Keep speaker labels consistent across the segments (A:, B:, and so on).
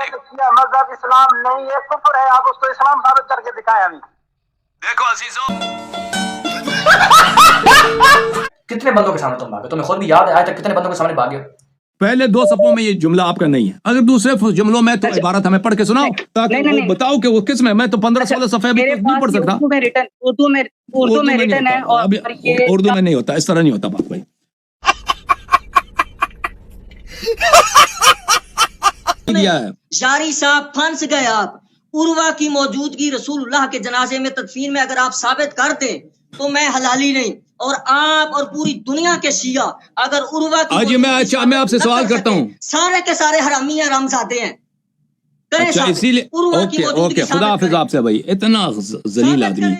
A: शिया मजहब इस्लाम नहीं है, कुफ्र है। आप उसको इस्लाम साबित करके दिखाए हमें।
B: देखो अजीजों,
C: कितने बंदों के सामने तुम भागे? तुम्हें खुद भी याद है आज तक कितने बंदों के सामने भागे?
D: पहले दो सफों में ये जुमला आपका नहीं है, अगर दूसरे जुमलों में तो इबारत हमें पढ़ के सुनाओ ताकि वो बताओ कि वो किस में। मैं तो 15-16 सफे भी नहीं पढ़ सकता।
E: उर्दू में रिटन है और ये
D: उर्दू में नहीं होता, इस तरह नहीं होता बात भाई।
E: जारी साहब फंस गए आप। उर्वा की मौजूदगी रसूलुल्लाह के जनाजे में तदफीन में अगर आप साबित करते तो मैं हलाली नहीं, और आप और पूरी दुनिया के शिया अगर उर्वा की
D: आज मैं आपसे सवाल करता हूँ,
E: सारे के सारे हरामी हैं, रमजादे हैं।
D: अच्छा इसीलिए ओके खुदा हाफिज आपसे भाई, इतना जलील आदमी।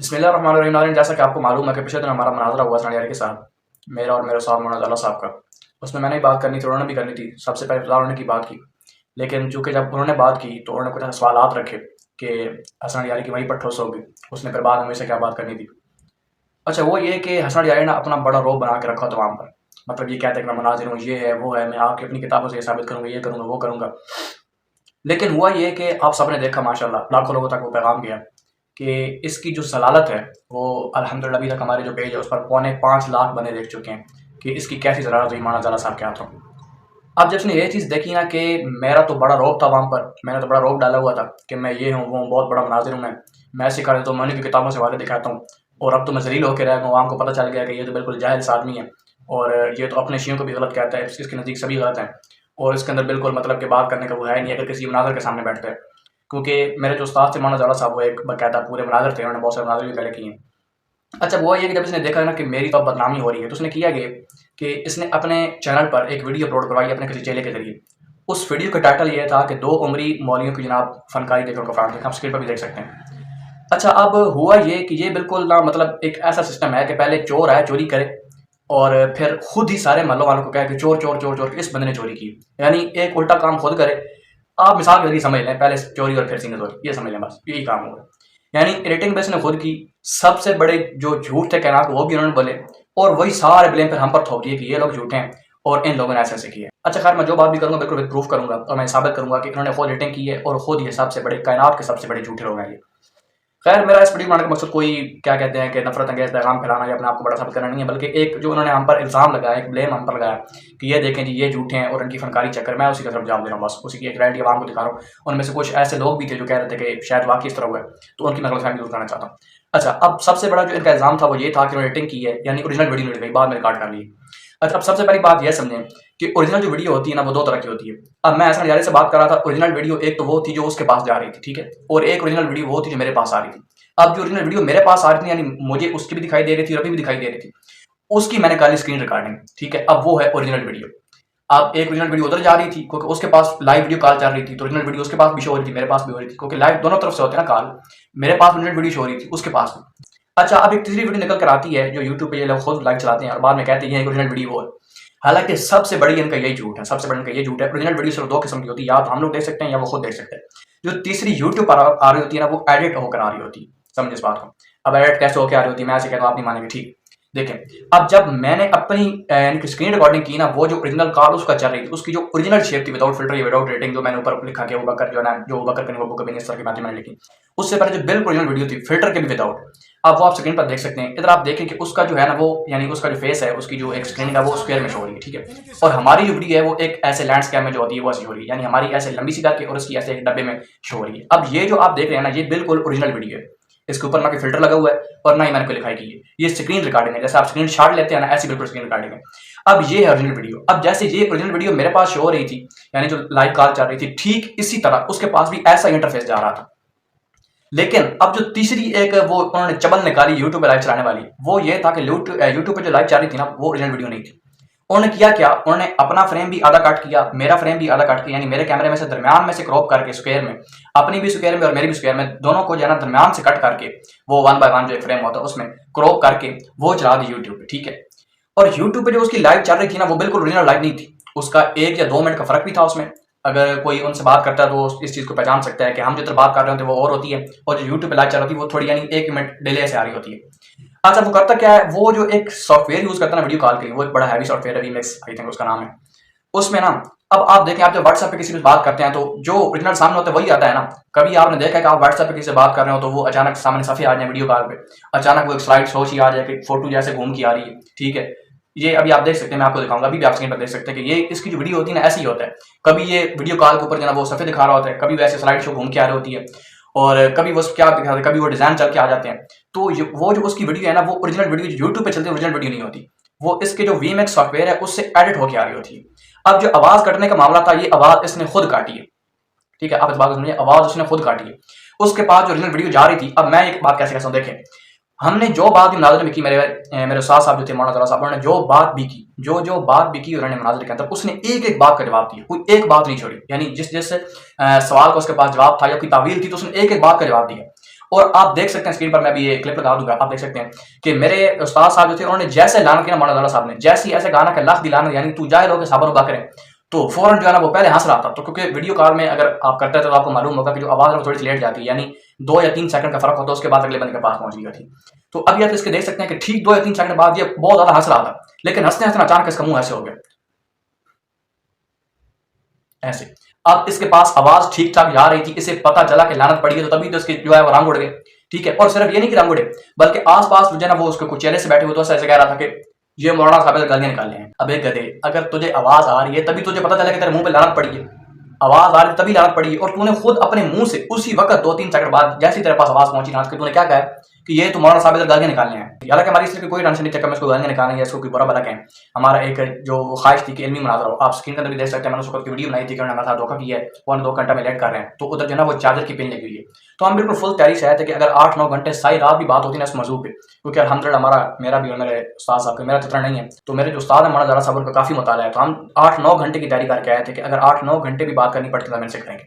C: बिस्मिल्लाहिर्रहमानिर्रहीम। जैसा कि आपको मालूम है कि पिछले दिन हमारा मुनाज़रा हुआ हसन यारी के साथ, मेरा और मेरे साहब मौलाना अल्लाह साहब का। उसमें मैंने बात करनी थी, उन्होंने भी करनी थी। सबसे पहले उन्होंने की बात की, लेकिन चूँकि जब उन्होंने बात की तो उन्होंने कुछ सवालात रखे कि हसन यारी की वहीं पर ठोस होगी। उसने फिर बाद में से क्या बात करनी थी। अच्छा वो ये कि हसन यारी ने अपना बड़ा रोब बना के रखा था वहाँ पर, मतलब ये कहते हैं कि मैं मुनाज़िर हूँ, ये है वो है, मैं आके अपनी किताबों से ये साबित करूँगा, ये करूँगा वो करूँगा। लेकिन हुआ ये कि आप सब ने देखा माशाल्लाह लाखों लोगों तक वो पैगाम गया कि इसकी जो सलालत है वो अल्हम्दुलिल्लाह अभी तक हमारे जो पेज है उस पर 5.25 लाख बने देख चुके हैं कि इसकी कैसी ज़रारत हुई मौलाना ज़ाला साहब के हाथों। अब जब उसने ये चीज़ देखी ना कि मेरा तो बड़ा रौब था वहाँ पर, मैंने तो बड़ा रौब डाला हुआ था कि मैं ये हूँ वो बहुत बड़ा मुनाज़िर हूँ, मैं ऐसे कर देता हूँ, मैं उन्हीं की किताबों से वाले दिखाता हूँ, और अब तो मैं जलील होकर रह गया हूँ। आपको पता चल गया कि ये तो बिल्कुल जाहिल आदमी है और ये तो अपने शियों को भी गलत कहता है, इसके नज़दीक सभी गलत हैं और इसके अंदर बिल्कुल मतलब कि बात करने का वो है नहीं अगर किसी मुनाज़िर के सामने बैठते हैं। क्योंकि मेरे जो उस्ताद थे मौलाना ज़ाला साहब वो एक बाकायदा पूरे मुनाज़िर थे, उन्होंने बहुत सारे मुनाज़िर भी पहले किए हैं। अच्छा वो ये कि जब इसने देखा ना कि मेरी तो बदनामी हो रही है तो उसने किया कि इसने अपने चैनल पर एक वीडियो अपलोड करवाई अपने किसी चेले के जरिए। उस वीडियो का टाइटल ये था कि 2 उमरी मौलियों की जनाब फनकारी देखो कफान देखो, आप स्क्रीन पर भी देख सकते हैं। अच्छा अब हुआ ये कि ये बिल्कुल ना मतलब एक ऐसा सिस्टम है कि पहले चोर आए चोरी करे और फिर खुद ही सारे महल्लों वालों को कहे कि चोर चोर चोर चोर इस बंदे ने चोरी की, यानी एक उल्टा काम खुद करे। आप मिसाल के जरिए समझ लें, पहले चोरी और फिर सिंगल चोरी, ये समझ लें, बस यही काम होगा। यानी रेटिंग बेस ने खुद की, सबसे बड़े जो झूठ थे कहना वो भी उन्होंने बोले और वही सारे ब्लेम फिर हम पर थोप दिए कि ये लोग झूठे हैं और इन लोगों ने ऐसे किया। अच्छा खैर मैं जो बात भी करूँगा बिल्कुल विद प्रूफ करूँगा और मैं साबित करूँगा कि इन्होंने खुद रेटिंग की है और खुद ये सबसे बड़े कायनात के सबसे बड़े झूठे लोग हैं ये। खैर मेरा इस वीडियो बनाने का मकसद कोई क्या कहते हैं कि नफरत अंगेज पैगाम फैलाना या अपने आप को बड़ा साबित करना नहीं है, बल्कि एक जो उन्होंने हम पर इल्ज़ाम लगाया, एक ब्लेम हम पर लगाया कि ये देखें जी ये झूठे हैं और इनकी फनकारी चक्कर, मैं उसी का तरफ जवाब दे रहा हूँ, बस उसी की एक रियलिटी आवाम को दिखा रहा हूँ। उनमें से कुछ ऐसे लोग भी थे जो कह रहे थे कि शायद वाकई इस तरह हुआ है, तो उनकी मैं गलतफहमी दूर करना चाहता हूँ। अच्छा अब सबसे बड़ा जो इनका इल्ज़ाम था वो ये था कि उन्होंने रेटिंग की है, यानी ओरिजिनल वीडियो नहीं गई, बाद में रिकॉर्ड कर ली। अच्छा अब सबसे पहली बात यह समझें कि ओरिजिनल जो वीडियो होती है ना वो 2 तरह की होती है। अब मैं हसन यारी से बात कर रहा था, ओरिजिनल वीडियो एक तो वो थी जो उसके पास जा रही थी, ठीक है, और एक ओरिजिनल वीडियो वो थी जो मेरे पास आ रही थी। अब जो ओरिजिनल वीडियो मेरे पास आ रही थी यानी मुझे उसकी भी दिखाई दे रही थी और अभी भी दिखाई दे रही थी, उसकी मैंने कहा स्क्रीन रिकॉर्डिंग, ठीक है। अब वो है ओरिजिनल वीडियो। अब एक ओरिजिनल वीडियो उधर जा रही थी क्योंकि उसके पास लाइव वीडियो कॉल चल रही थी, तो ओरिजिनल वीडियो उसके पास भी शो हो रही थी, मेरे पास भी हो रही थी, क्योंकि लाइव दोनों तरफ से होते हैं ना कॉल, मेरे पास ओरिजिनल वीडियो शो हो रही थी, उसके पास भी। अच्छा अब एक तीसरी वीडियो निकल कर आती है जो यूट्यूब पे ये लोग खुद लाइव चलाते हैं और बाद में कहते हैं ओरिजिनल वीडियो है। हालांकि सबसे बड़ी इनका यही झूठ है, सबसे बड़ा इनका ये झूठ है। ओरिजिनल वीडियो सिर्फ 2 किस्म की होती है, या तो हम लोग देख सकते हैं या वो खुद देख सकते हैं। जो तीसरी यूट्यूब पर आ रही होती है ना वो एडिट होकर आ रही होती है, समझ इस बात को। अब एडिट कैसे होकर आ रही होती है मैं ऐसे कहता हूँ, आप नहीं मानेंगे, ठीक। देखें अब जब मैंने अपनी स्क्रीन रिकॉर्डिंग की ना, वो जो ओरिजिनल कॉल उसका चल रही थी, उसकी जो ओरिजिनल शेप थी विदाउट फिल्टर या विदाउट रेटिंग, जो मैंने ऊपर लिखा कि वो बकर जो है ना, जो बकर कहीं वो कभी नहीं, इस तरह की बातें मैंने लिखी। उससे पहले जो बिल्कुल ओरिजिनल वीडियो थी फिल्टर के भी विदाउट, अब वो आप स्क्रीन पर देख सकते हैं। इधर आप देखें कि उसका जो है ना वो यानी उसका जो फेस है उसकी जो एक स्क्रीन है वो स्क्वायर में शो हो रही है, ठीक है, और हमारी जो वीडियो है वो एक ऐसे लैंडस्केप में जो होती है वो ऐसी हो रही है, यानी हमारी ऐसे लंबी सी करके और उसकी ऐसे एक डब्बे में शो हो रही है। अब ये जो आप देख रहे हैं ना ये बिल्कुल ओरिजिनल वीडियो है, इसके ऊपर ना कोई फिल्टर लगा हुआ है और ना ही मैंने कोई लिखाई की है, ये स्क्रीन रिकॉर्डिंग है, जैसे आप स्क्रीन शॉट लेते हैं ना ऐसी बिल्कुल स्क्रीन रिकॉर्डिंग है। अब ये है ओरिजिनल वीडियो। अब जैसे ये ओरिजिनल वीडियो मेरे पास शो हो रही थी यानी जो लाइव कॉल चल रही थी, ठीक इसी तरह उसके पास भी ऐसा इंटरफेस जा रहा था। लेकिन अब जो तीसरी एक वो उन्होंने चबल निकाली यूट्यूब पे लाइव चलाने वाली, वो ये था कि यूट्यूब पे जो लाइव चल रही थी ना वो ओरिजिनल वीडियो नहीं थी। उन्होंने किया क्या, उन्होंने अपना फ्रेम भी आधा कट किया, मेरा फ्रेम भी आधा कट किया, यानी मेरे कैमरे में से दरमियान में से क्रॉप करके स्क्वायर में, अपनी भी स्क्वायर में और मेरी भी स्क्वायर में, दोनों को जो है ना दरमियान से कट करके वो 1 by 1 जो एक फ्रेम होता है उसमें क्रॉप करके वो चला दी यूट्यूब पे, ठीक है। और यूट्यूब पे जो उसकी लाइव चल रही थी ना, वो बिल्कुल ओरिजिनल लाइव नहीं थी। उसका 1 या 2 मिनट का फर्क भी था उसमें। अगर कोई उनसे बात करता है तो इस चीज़ को पहचान सकता है कि हम जितना बात कर रहे होते हैं वो और होती है, और जो यूट्यूब पे लाइव चल रही है वो थोड़ी यानी 1 मिनट डिले से आ रही होती है। अच्छा, वो करता क्या है, वो जो एक सॉफ्टवेयर यूज़ करता है ना वीडियो कॉल के लिए, वो एक बड़ा हैवी सॉफ्टवेयर है, वीमेक्स आई थिंक उसका नाम है। उसमें ना, अब आप देखें, आप जब व्हाट्सएप पे किसी से बात करते हैं तो जो ओरिजिनल सामने होता है वही आता है ना। कभी आपने देखा है कि आप व्हाट्सएप पे किसी से बात कर रहे हो तो वो अचानक सामने सफ़े आ जाए वीडियो कॉल पे, अचानक वो एक स्लाइड शो ही आ जाए कि फोटो जैसे घूम के आ रही है, ठीक है। ये अभी आप देख सकते हैं, मैं आपको दिखाऊंगा, अभी भी आप स्क्रीन पर देख सकते हैं कि ये इसकी जो वीडियो होती है ना, ऐसी ही होता है। कभी ये वीडियो कॉल के ऊपर जो ना वो सफ़े दिखा रहा होता है, कभी वैसे स्लाइड शो घूम के आ रही होती है, और कभी वो क्या दिखा रहा है, कभी वो डिज़ाइन चल के आ जाते हैं। तो वो जो उसकी वीडियो है ना, वो ओरिजिनल वीडियो जो यूट्यूब पे चलती है ओरिजिनल वीडियो नहीं होती, वो इसके जो वीमेक्स सॉफ्टवेयर है उससे एडिट होकर आ रही होती है। अब जो आवाज़ कटने का मामला था, ये आवाज़ इसने खुद काटी है, ठीक है। आप इस बात को समझिए, आवाज़ उसने खुद काटी है। उसके पास जो ओरिजिनल वीडियो जा रही थी, अब मैं एक बात कैसे कहता हूँ, देखें, हमने जो बात भी मुनाज़रे में की, मेरे उस्ताद साहब जो थे मौलाना साहब, उन्होंने जो बात भी की, जो बात भी की उन्होंने मुनाज़रे के अंदर, उसने एक एक बात का जवाब दिया, कोई एक बात नहीं छोड़ी। यानी जिस सवाल का उसके पास जवाब था या कोई तावील थी तो उसने एक एक बात का जवाब दिया। और आप देख सकते हैं स्क्रीन पर, मैं भी ये क्लिप लगा दूंगा, आप देख सकते हैं कि मेरे उस्ताद साहब जो थे उन्होंने जैसे ऐलान किया मौलाना साहब ने, जैसे ऐसे गाना के लाख दिलाना, यानी तू जाहिल हो के साबर उबा करें, तो फौरन जो है ना वो पहले हंस रहा था। तो क्योंकि वीडियो कॉल में अगर आप करते हैं तो आपको मालूम होगा कि जो आवाज़ है वो थोड़ी सी लेट जाती है, यानी 2 या 3 सेकंड का फर्क होता है, उसके बाद अगले बंदे के पास पहुंच गई थी। तो अब आप इसके देख सकते हैं कि ठीक 2 या 3 सेकंड बाद ये बहुत ज़्यादा हंस रहा था, लेकिन हंसते हंसते अचानक इसका मुंह ऐसे हो गया, ऐसे। अब इसके पास आवाज़ ठीक ठाक जा रही थी, इसे पता चला कि लानत पड़ी है, तो तभी तो इसके जो है वो रंग उड़ गए, ठीक है। और सिर्फ ये नहीं कि रंग उड़े, बल्कि आसपास जो है ना वो उसके कुछ चेहरे से बैठे हुए तो ऐसे कह रहा था कि ये मौलाना साहब गालियां निकाल रहे हैं। अब एक गधे, अगर तुझे आवाज़ आ रही है तभी तुझे पता चला कि तेरे मुंह पे लानत पड़ी है, आवाज़ आ रही है तभी लानत पड़ी है, और तूने खुद अपने मुंह से उसी वक्त 2-3 सेकंड बाद जैसे तेरे पास आवाज़ पहुंची नाथ के, तूने क्या कहा कि ये तो मौलाना साहब गालियां निकालने हैं। हालांकि हमारी इसलिए कोई टेंशन नहीं था कि मैं इसको गालियां निकालेंगे, इसको कोई बुरा भला कहें। हमारा एक जो ख्वाहिश थी कि इल्मी मुनाज़रा हो। आप स्क्रीन पर भी देख सकते हैं, मैंने उस वक्त वीडियो बनाई थी कि उन्होंने हमारे साथ धोखा किया है, वो 2 घंटा में लेट कर रहे हैं, तो उधर जो है ना वो चार्जर की पिन लगी हुई है। तो हम बिल्कुल फुल तैयारी से आए थे कि अगर 8-9 घंटे सारी रात भी बात होती है ना इस मौजू पे, क्योंकि अल्हम्दुलिल्लाह मेरा भी और मेरे उस्ताद साहब का, मेरा जितना नहीं है, तो मेरे जो उस्ताद है मौलाना साहब का काफ़ी मुताला है, तो हम 8-9 घंटे की तैयारी करके आए थे कि अगर 8-9 घंटे भी बात करनी पड़ती तो हम इनसे करेंगे,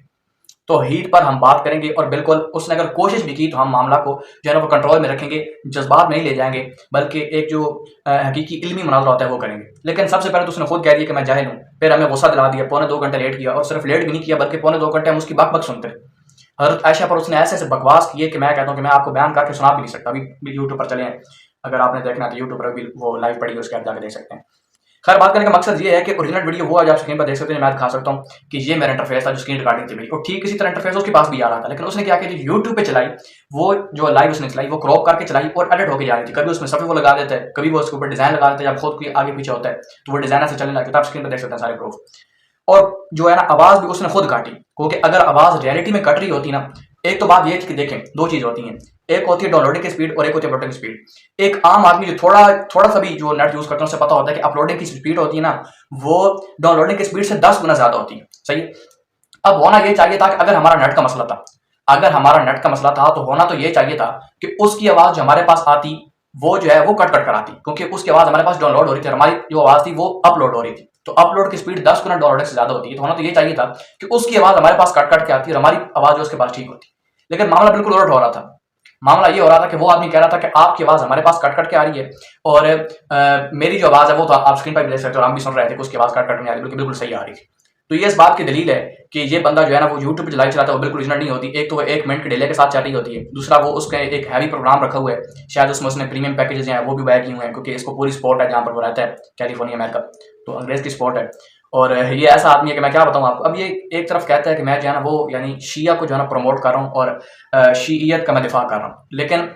C: तो हीट पर हम बात करेंगे। और बिल्कुल उसने अगर कोशिश भी की तो हम मामला को जो है ना वो कंट्रोल में रखेंगे, जज्बात में नहीं ले जाएंगे, बल्कि एक जो हकीकी इल्मी मुनाज़रा होता है वो करेंगे। लेकिन सबसे पहले तो उसने खुद कह दिया कि मैं जाहिल हूँ, फिर हमें गुस्सा दिला दिया, 2.25 घंटे लेट किया, और सिर्फ लेट भी नहीं किया बल्कि 2.25 घंटे हम उसकी बक सुनते रहे। हज़रत आयशा पर उसने ऐसे बकवास किए कि मैं कहता हूँ कि मैं आपको बयान करके सुना भी नहीं सकता। अभी यूट्यूब पर चले हैं, अगर आपने देखना तो यूट्यूब पर भी वो लाइव पड़ी है, उसके आप जाकर देख सकते हैं। खैर, बात करने का मकसद ये है कि ओरिजिनल वीडियो वो आज आप स्क्रीन पर देख सकते हैं, मैं दिखा सकता हूँ कि ये मेरा इंटरफेस था जो स्क्रीन रिकॉर्डिंग थी मेरी, और ठीक इसी तरह इंटरफेस उसके पास भी आ रहा था। लेकिन उसने क्या किया, जो यूट्यूब पे चलाई, वो जो लाइव उसने चलाई वो क्रॉप करके चलाई और एडिट होकर जा रही थी। कभी उसमें सफ़े वो लगा देता है, कभी वो उसके ऊपर डिज़ाइन लगा देता है, जब खुद कोई आगे पीछे होता है तो वो डिज़ाइनर से चलने लगता है। आप स्क्रीन पर देख सकते हैं सारे प्रूफ। और जो है ना आवाज़ भी उसने खुद काटी, क्योंकि अगर आवाज़ रियलिटी में कट रही होती ना, एक तो बात ये थी कि देखें 2 चीज़ होती हैं, एक होती है डाउनलोडिंग की स्पीड और एक होती है अपलोडिंग स्पीड। एक आम आदमी जो थोड़ा सा भी जो नेट यूज़ करता है उसे पता होता है कि अपलोडिंग की स्पीड होती है ना, वो डाउनलोडिंग की स्पीड से 10 गुना ज़्यादा होती है, सही। अब होना ये चाहिए था कि अगर हमारा नेट का मसला था, तो होना तो ये चाहिए था कि उसकी आवाज़ जो हमारे पास आती वो जो है वो कट कर आती, क्योंकि उसकी आवाज़ हमारे पास डाउनलोड हो रही थी, हमारी जो आवाज़ थी वो अपलोड हो रही थी। तो अपलोड की स्पीड 10 गुना डाउनलोडिंग से ज़्यादा होती है। तो होना तो ये चाहिए था कि उसकी आवाज़ हमारे पास कट के आती और हमारी आवाज़ जो उसके पास ठीक होती। लेकिन मामला बिल्कुल उलट हो रहा था। मामला ये हो रहा था कि वो आदमी कह रहा था कि आपकी आवाज़ हमारे पास कट के आ रही है, और मेरी जो आवाज़ है वो तो आप स्क्रीन पर भी देख सकते हो, हम भी सुन रहे थे कि उसकी आवाज़ कट नहीं आ रही, बिल्कुल सही आ रही थी। तो ये इस बात की दलील है कि ये बंदा जो है ना वो यूट्यूब पे लाइव चलाता है वो बिल्कुल ओरिजिनल नहीं होती। एक तो वो 1 मिनट के डिले के साथ चल रही होती है, दूसरा वो उसका एक हैवी प्रोग्राम रखा हुआ है, शायद उसमें उसने प्रीमियम पैकेजेस हैं वो भी बाय किए हुए हैं, क्योंकि इसको पूरी सपोर्ट है जहाँ पर वो रहता है, कैलिफोर्निया अमेरिका, तो अंग्रेज़ की सपोर्ट है। और ये ऐसा आदमी है कि मैं क्या बताऊँ आपको। अब ये एक तरफ कहता है कि मैं जो है ना वो यानी शिया को जो है ना प्रमोट कर रहा हूँ और शीयत का मैं दिफा कर रहा हूँ, लेकिन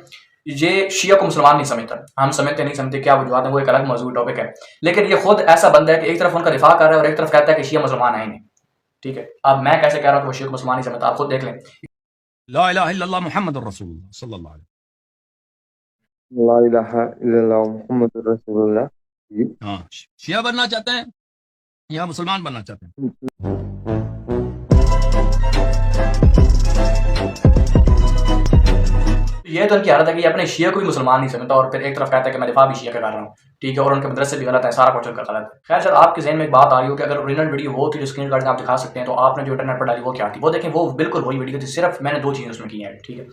C: ये शिया को मुसलमान नहीं समझता। हम नहीं समझते क्या वजूहत है, वो एक अलग मौजूद टॉपिक है। लेकिन ये खुद ऐसा बंदा है कि एक तरफ उनका दिफा कर रहा है और एक तरफ कहता है कि शिया मुसलमान है ही नहीं, ठीक है। अब मैं कैसे कह रहा हूँ कि वो शिया को मुसलमान नहीं समझता, आप खुद देख लें।
D: ला इलाहा इल्लल्लाह मुहम्मदुर रसूलुल्लाह सल्लल्लाहु अलैहि
F: ला इलाहा इल्लल्लाह मुहम्मदुर रसूलुल्लाह।
D: हाँ, शिया बनना चाहते हैं या मुसलमान बनना चाहते हैं?
C: ये तो उनकी हालत है कि अपने शिया को भी मुसलमान नहीं समझता और फिर एक तरफ कहता है कि मैं दिफा भी शिया का कर रहा हूँ, ठीक है, और उनके मदरसे भी गलत है, सारा कुछ उनका गलत है। खैर सर, आपके ज़हन में एक बात आ रही हो कि अगर ओरिजिनल वीडियो वो थी जो स्क्रीन रिकॉर्डिंग आप दिखा सकते हैं, तो आपने जो इंटरनेट पर डाली वो क्या थी? वो देखें, वो बिल्कुल वही वीडियो थी, सिर्फ मैंने 2 चीज़ें उसमें की हैं, ठीक है।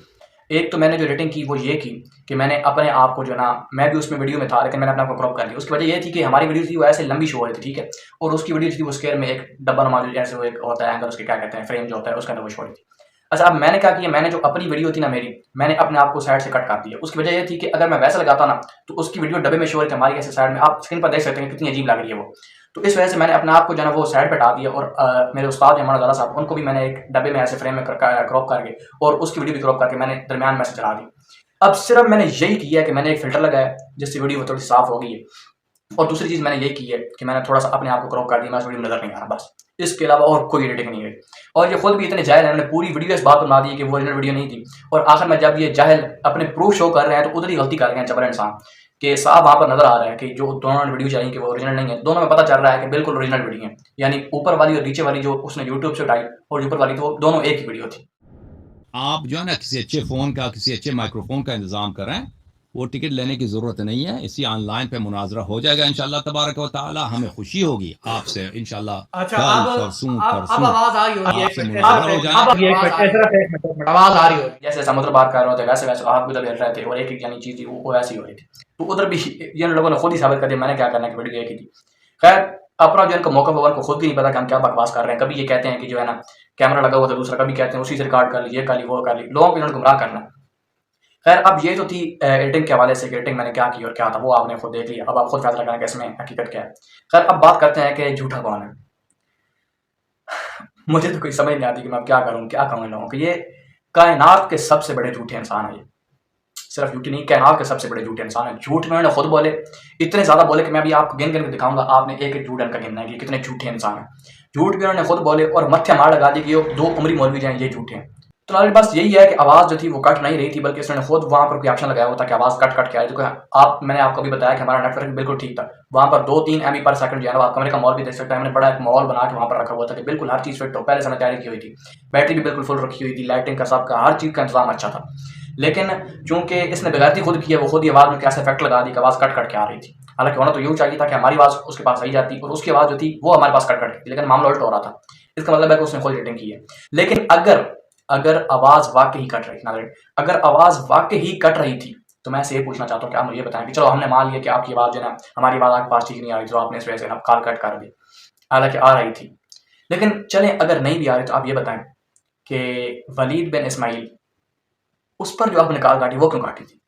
C: एक तो मैंने जो एडिटिंग की वो ये की कि मैंने अपने आप को जो ना, मैं भी उसमें वीडियो में था लेकिन मैंने अपने आप को क्रॉप कर लिया। उसकी वजह ये थी कि हमारी वीडियो थी वो ऐसे लंबी शो हो रही थी, ठीक है, और उसकी वीडियो थी वो स्क्वायर में एक डब्बा नुमा जैसे वो एक होता है एंगल, उसके क्या कहते हैं, फ्रेम जो होता है, उसके अंदर वो शो हो रही थी। अच्छा, अब मैंने क्या किया, मैंने जो अपनी वीडियो थी ना मेरी, मैंने अपने आप को साइड से कट कर दिया। उसकी वजह ये थी कि अगर मैं वैसे लगाता ना तो उसकी वीडियो डब्बे में शो हो रही थी हमारी ऐसे साइड में, आप स्क्रीन पर देख सकते हैं कितनी अजीब लग रही है वो। तो इस वजह से मैंने अपने आप को जो है वो साइड पे हटा दिया, और मेरे उस्ताद हमारा ज़्यादा साहब, उनको भी मैंने एक डब्बे में ऐसे फ्रेम में क्रॉप करके और उसकी वीडियो भी क्रॉप करके मैंने दरमियान में से चला दी। अब सिर्फ मैंने यही किया कि मैंने एक फ़िल्टर लगाया जिससे वीडियो थोड़ी साफ हो गई है, और दूसरी चीज़ मैंने यही की है कि मैंने थोड़ा सा अपने आप को क्रॉप कर दिया, मैं वीडियो नज़र नहीं आ रहा, बस इसके अलावा और कोई एडिटिंग नहीं है। और ये खुद भी इतने जाहिल हैं, उन्होंने पूरी वीडियो इस बात पर बना दी कि वो ओरिजिनल वीडियो नहीं थी, और आखिर में जब ये जाहिल अपने प्रूफ शो कर रहे हैं तो उधर ही गलती कर रहे हैं जबर इंसान कि साहब वहाँ पर नजर आ रहा है कि जो दोनों वीडियो चाहिए कि वो ओरिजिनल नहीं है, दोनों में पता चल रहा है कि बिल्कुल ओरिजिनल वीडियो है, यानी ऊपर वाली और नीचे वाली जो उसने यूट्यूब से उठाई और ऊपर वाली तो दोनों एक ही वीडियो थी।
D: आप जो है ना किसी अच्छे फ़ोन का, किसी अच्छे माइक्रोफोन का इंतज़ाम करें, वो टिकट लेने की ज़रूरत नहीं है, इसी ऑनलाइन पे मुनाजरा हो जाएगा इंशाल्लाह तबारक व तआला। हमें खुशी होगी आपसे इंशाल्लाह।
C: अच्छा,
D: कल परसों
C: अब आवाज आ रही होगी,
D: आपसे मुनाजरा हो जाए।
C: आवाज आ रही होगी, जैसे समुद्र पार कर रहे थे वैसे वैसे आप उधर बैठ रहे थे और एक एक यानी चीज़ थी वो वैसी हो रही थी, तो उधर भी इन लोगों ने खुद ही साबित कर दिया मैंने क्या करना है कि वीडियो एक ही थी। खैर अपना जो इनका मौका होगा, उनको खुद भी नहीं पता कि हम क्या बकवास कर रहे हैं। कभी ये कहते हैं कि जो है ना कैमरा लगा हुआ था दूसरा, कभी कहते हैं उसी से रिकॉर्ड कर ली, ये कर ली, वो कर ली, लोगों को इन्होंने गुमराह करना। खैर अब ये तो थी एडिटिंग के हवाले से कि एडिटिंग मैंने क्या की और क्या था, वो आपने खुद देख लिया, अब आप खुद फैसला करें कि इसमें हकीकत क्या है। खैर अब बात करते हैं कि झूठा कौन है। मुझे तो कोई समझ नहीं आती कि मैं क्या करूँ, क्या कहूँ इन लोगों को। ये कायनात के सबसे बड़े झूठे इंसान है, ये सिर्फ झूठी नहीं, कायनात के सबसे बड़े झूठे इंसान है। झूठ में उन्होंने खुद बोले, इतने ज़्यादा बोले कि मैं अभी आपको गिन गिन के दिखाऊंगा, आपने एक एक झूठ इनका गिनना है कि कितने झूठे इंसान हैं। झूठ भी उन्होंने खुद बोले और मत्थे मार लगा दी कि ये दो उमरी मौलवी जाएँ ये झूठे हैं। तो हमारे पास यही है कि आवाज़ जो थी वो कट नहीं रही थी, बल्कि इसने खुद वहाँ पर कोई ऑप्शन लगाया हुआ था कि आवाज़ कट कट के आई। तो आप, मैंने आपको भी बताया कि हमारा नेटवर्क बिल्कुल ठीक था, वहाँ पर 2-3 MB पर सेकंड जो है आप कमरे का मॉल भी देख सकते हैं। मैंने बड़ा एक मॉल बना के वहाँ पर रखा हुआ था कि बिल्कुल हर चीज़ फिट हो, पहले से तैयारी की हुई थी, बैटरी भी बिल्कुल फुल रखी हुई थी, लाइटिंग का सबका हर चीज़ का इंतजाम अच्छा था। लेकिन चूंकि इसने बेगैरती खुद की है, वो खुद ही आवाज़ में कैसे इफेक्ट लगा दी कि आवाज़ कट कट के आ रही थी। हालांकि होना तो यूँ चाहिए था कि हमारी आवाज़ उसके पास सही जाती और उसकी आवाज़ जो थी वो हमारे पास कट कट थी, लेकिन मामला उल्टा हो रहा था। इसका मतलब है कि उसने खुद एडिटिंग की है। लेकिन अगर आवाज़ वाकई कट रही थी, अगर आवाज़ वाकई कट रही थी तो मैं से ये पूछना चाहता हूँ कि आप मुझे ये बताएं कि चलो हमने मान लिया कि आपकी आवाज़ जो है ना, हमारी आवाज़ आपके पास ठीक नहीं आ रही, तो आपने इस वजह से ना कॉल कट कर दी, हालांकि आ रही थी। लेकिन चलें अगर नहीं भी आ रही तो आप ये बताएं कि वलीद बिन इस्माइल, उस पर जो आपने कॉल काटी वो क्यों काटी थी,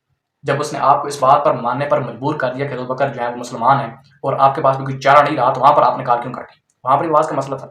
C: जब उसने आपको इस बात पर मानने पर मजबूर कर दिया कि अबू बकर जो है वो मुसलमान है और आपके पास भी कोई चारा नहीं रहा, तो वहाँ पर आपने कॉल क्यों काटी? वहाँ पर आवाज़ का मसला था।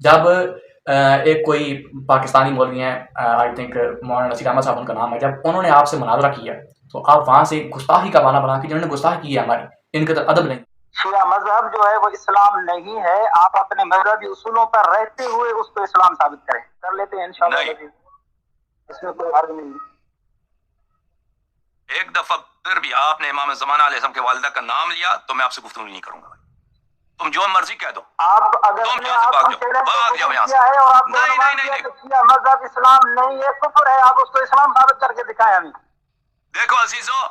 C: जब एक कोई पाकिस्तानी मौलवी हैं, आई थिंक मौलाना नसीर अहमद साहब उनका नाम है, जब उन्होंने आपसे मुनाजरा किया तो आप वहाँ से गुस्ताखी का बहाना बना के जिन्होंने गुस्ताखी की है हमारी, इनके तो अदब नहीं।
A: शिया मजहब जो है वो इस्लाम नहीं है। आप अपने मजहबी उसूलों पर रहते हुए उसको इस्लाम साबित करें, कर लेते हैं इंशाअल्लाह, इसमें कोई हर्ज नहीं।
B: एक दफा फिर भी आपने इमाम ज़माना अलैहिस्सलाम के वालिदा का नाम लिया तो मैं आपसे गुफ्तगू नहीं करूंगा। तुम जो मर्जी कह दो,
A: आप अगर
B: तुम
A: अपने
B: यहाँ से
A: आप
B: भाग
A: को
B: जाओ,
A: चैलेंज
B: भाग जाओ यहाँ से।
A: किया है और आप
B: नहीं नहीं नहीं नहीं,
A: शिया मजहब इस्लाम नहीं है, कुफ्र है, आप उसको इस्लाम साबित करके दिखाएं हमें।
B: देखो अजीजों,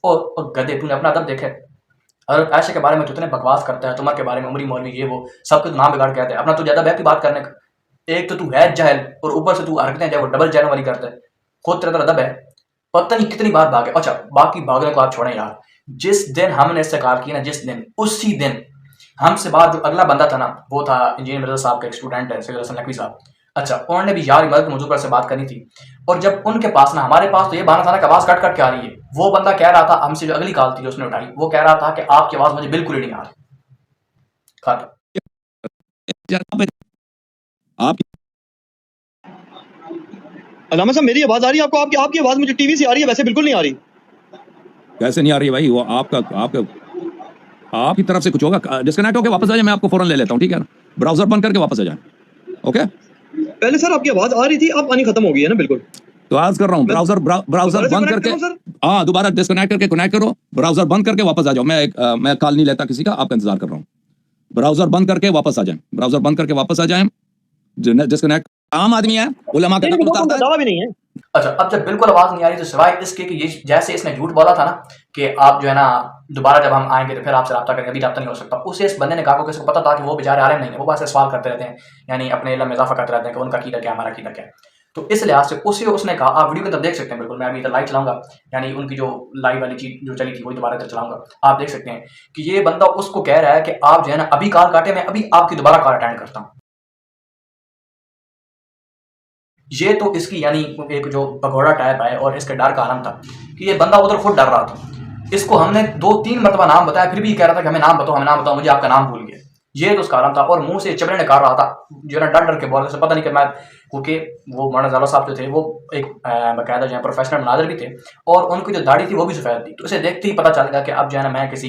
C: और गधे, तूने अपना अदब देखे? हज़रत आयशा के बारे में तो इतने बकवास करता है, तुम्हारे के बारे में उमरी मौलवी ये वो सबके नाम बिगाड़ के आते हैं, अपना तो ज़्यादा बैक की बात करने का। एक तो तू है जाहिल और ऊपर से तू हरकतें जो डबल जाहिल वाली करता है, खुद तेरा अदब है, पता नहीं कितनी बार भागे। अच्छा बाकी भागने को आप छोड़ें यार, जिस दिन हमने इससे कॉल की ना, जिस दिन, उसी दिन हमसे बाद जो अगला बंदा था ना, वो था इंजीनियर मिर्जा साहब का एक स्टूडेंट है, सैयद हसन नकवी साहब। अच्छा उन्होंने भी यार इबादत के मौजूद पर से बात करनी थी, और जब उनके पास ना, हमारे पास तो ये बहाना था ना कि आवाज़ कट कट के आ रही है, वो बंदा कह रहा था हमसे, जो अगली कॉल थी जो उसने उठाई, वो कह रहा था कि आपकी आवाज़ मुझे बिल्कुल ही नहीं आ रही।
G: अलामा साहब मेरी आवाज़ आ रही है आपको? आपकी आवाज़ मुझे टीवी से आ रही है, वैसे बिल्कुल नहीं आ रही।
D: कैसे नहीं आ रही भाई? वो आपका आपकी तरफ से कुछ होगा, डिस्कनेक्ट होकर वापस आ जाए, मैं आपको फौरन ले लेता हूँ, ठीक है ना? ब्राउजर बंद करके वापस आ जाए, ओके?
G: पहले सर आपकी आवाज आ रही थी, अब आनी खत्म हो गई है ना बिल्कुल।
D: तो आज कर रहा हूँ, ब्राउजर बंद करके, हाँ दोबारा डिस्कनेक्ट करके कनेक्ट करो, ब्राउजर बंद करके वापस आ जाओ। मैं कॉल नहीं लेता किसी का, आपका इंतजार कर रहा हूँ। ब्राउजर बंद करके वापस आ जाए, ब्राउजर बंद करके वापस आ जाए, डिस्कनेक्ट। आम आदमी है, उलमा का नकल करता है,
G: दावा भी नहीं है।
C: अच्छा, अब जब बिल्कुल आवाज नहीं आ रही तो सिवाय इसके कि ये जैसे इसने झूठ बोला था ना कि आप जो है ना दोबारा जब हम आएंगे तो फिर आपसे रब्ता करेंगे, अभी रब्ता नहीं हो सकता, उसे इस बंदे ने कहा कि उसको पता था कि वो बेचारे आलिम नहीं है, वो बस सवाल करते रहते हैं, यानी अपने इल्म में इजाफा करते रहते हैं कि उनका कीदा क्या, हमारा कीदा क्या है। तो इस लिहाज से उसने कहा, आप वीडियो के अंदर देख सकते हैं, बिल्कुल मैं अभी इधर लाइव चलाऊंगा, यानी उनकी जो लाइव वाली चीज जो चली थी वही दोबारा इधर चलाऊंगा, आप देख सकते हैं कि ये बंदा उसको कह रहा है कि आप जो है ना अभी कॉल काटे, मैं अभी आपकी दोबारा कॉल अटेंड करता हूँ। ये तो इसकी यानी एक जो भगोड़ा टाइप है और इसके डर का आलम था कि ये बंदा उधर खुद डर रहा था। इसको हमने 2-3 मरतबा नाम बताया, फिर भी कह रहा था कि हमें नाम बताओ, मुझे आपका नाम भूल गया। ये तो उसका आलम था, और मुंह से चबड़े निकाल रहा था, जो ना डर के बोल रहे, पता नहीं कि मैं, क्योंकि वो मौलाना ज़ाला साहब जो थे वो एक बाकायदा जो है प्रोफेशनल मुनाज़िर भी थे, और उनकी जो दाढ़ी थी वो भी सफ़ेद थी। तो इसे देखते ही पता चल गया कि अब जो है ना मैं किसी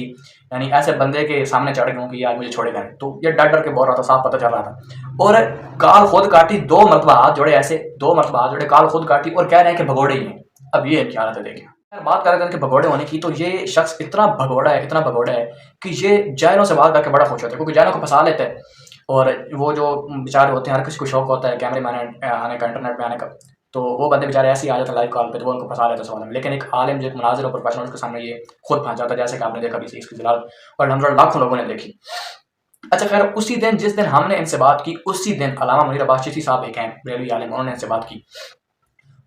C: यानी ऐसे बंदे के सामने चढ़ गया हूँ कि यार मुझे छोड़ेगा नहीं। तो ये डर के बोल रहा था, साफ पता चल रहा था। और काल खुद काटी, 2 मरतबा हाथ जोड़े, ऐसे 2 मरतबा हाथ जोड़े, काल खुद काटी, और कह रहे हैं कि भगोड़े ही हैं। अब ये इनकी हालत है, देखिए। बात कर रहे थे कि भगोड़े होने की, तो ये शख्स इतना भगोड़ा है कि ये जायलों से बात करके बड़ा खुश होता है, क्योंकि जायलों को फंसा लेते हैं, और वो जो बेचारे होते हैं, हर किसी को शौक होता है कैमरे में आने का, इंटरनेट में आने का, तो वो बंदे बेचारे ऐसे ही आ जाते हैं लाइव कॉल पे, तो वो उनको फंसा लेते हैं सवाल में। लेकिन एक आलिम जो एक मुनाज़िर और प्रोफेशनल, उसके सामने ये खुद फंस जाता है, जैसे कि आपने देखा भी इसकी जलाल, और हम लाखों लोगों ने देखी। अच्छा खैर, उसी दिन जिस दिन हमने इनसे बात की, उसी दिन अल्लामा मुनीर अब्बास चिश्ती साहब एक हैं बरेलवी आलिम, उन्होंने इनसे बात की।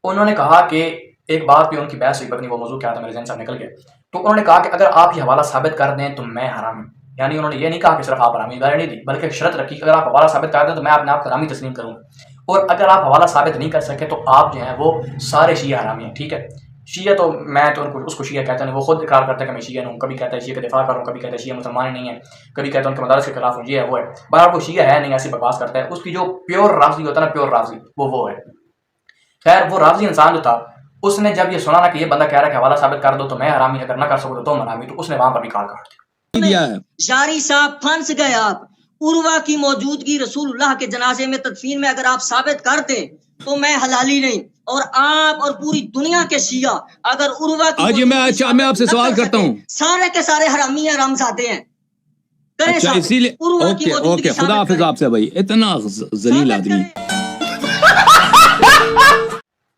C: उन्होंने कहा कि एक बात पे उनकी बहस हुई, पत्नी वो मौजूद क्या था, मेरे जहन से निकल गया। तो उन्होंने कहा कि अगर आप ये हवाला साबित कर दें तो मैं हरामी, यानी उन्होंने ये नहीं कहा कि सिर्फ आप हरामी, गारंटी दी, बल्कि शर्त रखी कि अगर आप हवाला साबित कर दें तो मैं अपने आप को हरामी तस्लीम करूँगा, और अगर आप हवाला साबित नहीं कर सके तो आप जो है वो सारे शिया हरामी हैं, ठीक है। शिया तो मैं तो उनको उसको शिया कहता नहीं, वो खुद इकरार करता है कि मैं शिया हूँ, कभी कहता है शिया का दिफा करूँ, कभी कहता है शिया मुसलमान नहीं है, कभी कहता है उनके मदारस के खिलाफ हूँ, ये है वो है, बहरहाल वो शिया है नहीं, ऐसी बकवास करता है। उसकी जो प्योर राजी होता है ना, प्योर राजी वो है। खैर, वो राजी इंसान जो था, उसने जब ये सुना ना कि ये बंदा कह रहा है कि हवाला साबित कर दो तो मैं हरामी, अगर ना कर सको तो तुम हरामी, तो उसने वहां पर भी कॉल काट
E: दिया। जारी साहब फंस गए आप, उर्वा की मौजूदगी रसूलुल्लाह के जनाजे में तदफीन में अगर आप साबित करते तो मैं हलाली नहीं, और आप और पूरी दुनिया के शिया अगर उर्वा की
D: आज मैं आपसे सवाल करता हूँ,
E: सारे के सारे हरामी हैं, हरामजादे हैं।
D: अच्छा, इसीलिए ओके खुदा हाफिज आपसे भाई, इतना जलील आदमी।